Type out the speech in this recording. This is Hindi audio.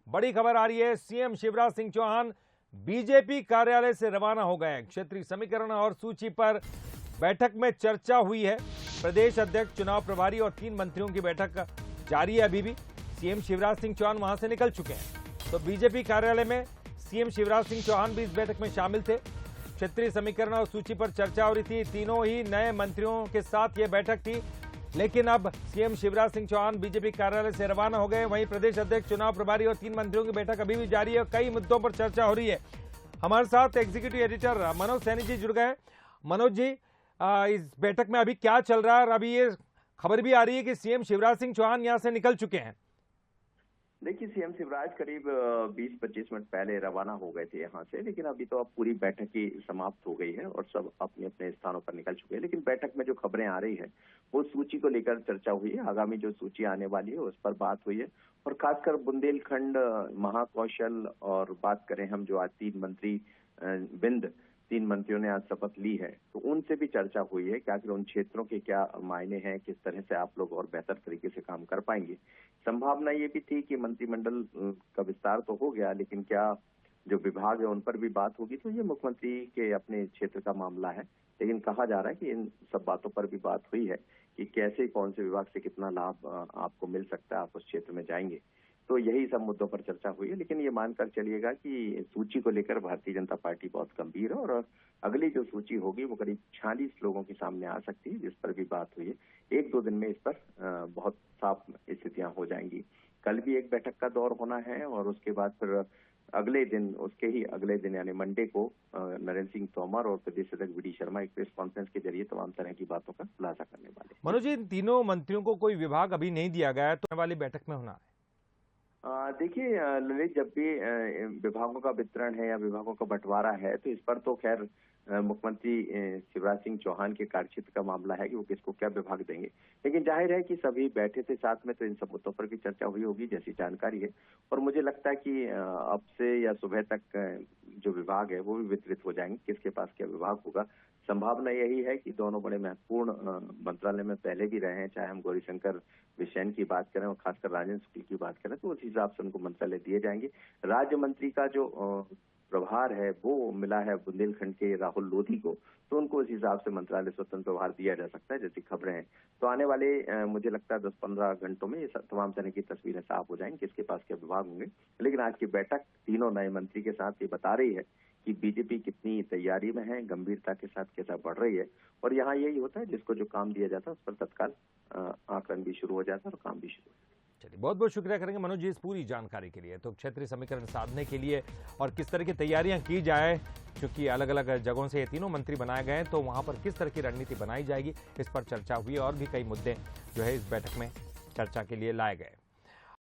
बड़ी खबर आ रही है, सीएम शिवराज सिंह चौहान बीजेपी कार्यालय से रवाना हो गए। क्षेत्रीय समीकरण और सूची पर बैठक में चर्चा हुई है। प्रदेश अध्यक्ष, चुनाव प्रभारी और 3 मंत्रियों की बैठक जारी है। अभी भी सीएम शिवराज सिंह चौहान वहां से निकल चुके हैं। तो बीजेपी कार्यालय में सीएम शिवराज सिंह चौहान भी इस बैठक में शामिल थे। क्षेत्रीय समीकरण और सूची पर चर्चा हो रही थी। तीनों ही नए मंत्रियों के साथ यह बैठक थी, लेकिन अब सीएम शिवराज सिंह चौहान बीजेपी कार्यालय से रवाना हो गए। वहीं प्रदेश अध्यक्ष, चुनाव प्रभारी और 3 मंत्रियों की बैठक अभी भी जारी है। कई मुद्दों पर चर्चा हो रही है। हमारे साथ एग्जीक्यूटिव एडिटर मनोज सैनी जी जुड़ गए। मनोज जी, इस बैठक में अभी क्या चल रहा है? और अभी ये खबर भी आ रही है कि सीएम शिवराज सिंह चौहान यहां से निकल चुके हैं। देखिए, सीएम शिवराज करीब 20-25 मिनट पहले रवाना हो गए थे यहाँ से, लेकिन अभी तो अब पूरी बैठक ही समाप्त हो गई है और सब अपने अपने स्थानों पर निकल चुके हैं। लेकिन बैठक में जो खबरें आ रही है वो सूची को लेकर चर्चा हुई है। आगामी जो सूची आने वाली है उस पर बात हुई है और खासकर बुंदेलखंड, महाकौशल और बात करें हम जो आज 3 मंत्रियों ने आज शपथ ली है, तो उनसे भी चर्चा हुई है कि आखिर उन क्षेत्रों के क्या मायने हैं, किस तरह से आप लोग और बेहतर तरीके से काम कर पाएंगे। संभावना ये भी थी कि मंत्रिमंडल का विस्तार तो हो गया, लेकिन क्या जो विभाग है उन पर भी बात होगी, तो ये मुख्यमंत्री के अपने क्षेत्र का मामला है। लेकिन कहा जा रहा है कि इन सब बातों पर भी बात हुई है कि कैसे, कौन से विभाग से कितना लाभ आपको मिल सकता है, आप उस क्षेत्र में जाएंगे। तो यही सब मुद्दों पर चर्चा हुई है। लेकिन ये मानकर चलिएगा कि सूची को लेकर भारतीय जनता पार्टी बहुत गंभीर है और अगली जो सूची होगी वो करीब 46 लोगों के सामने आ सकती है, जिस पर भी बात हुई है। 1-2 दिन में इस पर बहुत साफ स्थितियां हो जाएंगी। कल भी एक बैठक का दौर होना है और उसके बाद फिर उसके ही अगले दिन यानी मंडे को नरेंद्र सिंह तोमर और प्रदेश अध्यक्ष वी डी शर्मा एक प्रेस कॉन्फ्रेंस के जरिए तमाम तरह की बातों का खुलासा करने वाले। मनोज जी, इन तीनों मंत्रियों को कोई विभाग अभी नहीं दिया गया है, तो आने वाली बैठक में होना है। देखिए ललित, जब भी विभागों का वितरण है या विभागों का बंटवारा है तो इस पर तो खैर मुख्यमंत्री शिवराज सिंह चौहान के कार्यक्षेत्र का मामला है कि वो किसको क्या विभाग देंगे। लेकिन जाहिर है कि सभी बैठे थे साथ में, तो इन सब मुद्दों पर भी चर्चा हुई होगी जैसी जानकारी है। और मुझे लगता है कि अब से या सुबह तक जो विभाग है वो भी वितरित हो जाएंगे, किसके पास क्या विभाग होगा। संभावना यही है कि दोनों बड़े महत्वपूर्ण मंत्रालय में पहले भी रहे हैं, चाहे हम गौरीशंकर बिश्नोई की बात करें और खासकर राजेंद्र शुक्ल की बात करें, तो उस हिसाब से उनको मंत्रालय दिए जाएंगे। राज्य मंत्री का जो प्रभार है वो मिला है बुंदेलखंड के राहुल लोधी को, तो उनको इस हिसाब से मंत्रालय स्वतंत्र प्रभार दिया जा सकता है, जैसी खबरें हैं। तो आने वाले मुझे लगता है 10-15 घंटों में ये तमाम तरह की तस्वीरें साफ हो जाएंगी, किसके पास क्या विभाग होंगे। लेकिन आज की बैठक तीनों नए मंत्री के साथ ये बता रही है कि बीजेपी कितनी तैयारी में है, गंभीरता के साथ कैसा बढ़ रही है। और यहाँ यही होता है, जिसको जो काम दिया जाता है उस पर तत्काल आकलन भी शुरू हो जाता है और काम भी शुरू हो जाता है। चलिए, बहुत बहुत शुक्रिया करेंगे मनोज जी इस पूरी जानकारी के लिए। तो क्षेत्रीय समीकरण साधने के लिए और किस तरह की तैयारियां की जाए, क्योंकि अलग अलग जगहों से ये तीनों मंत्री बनाए गए हैं, तो वहां पर किस तरह की रणनीति बनाई जाएगी, इस पर चर्चा हुई और भी कई मुद्दे जो है इस बैठक में चर्चा के लिए लाए गए।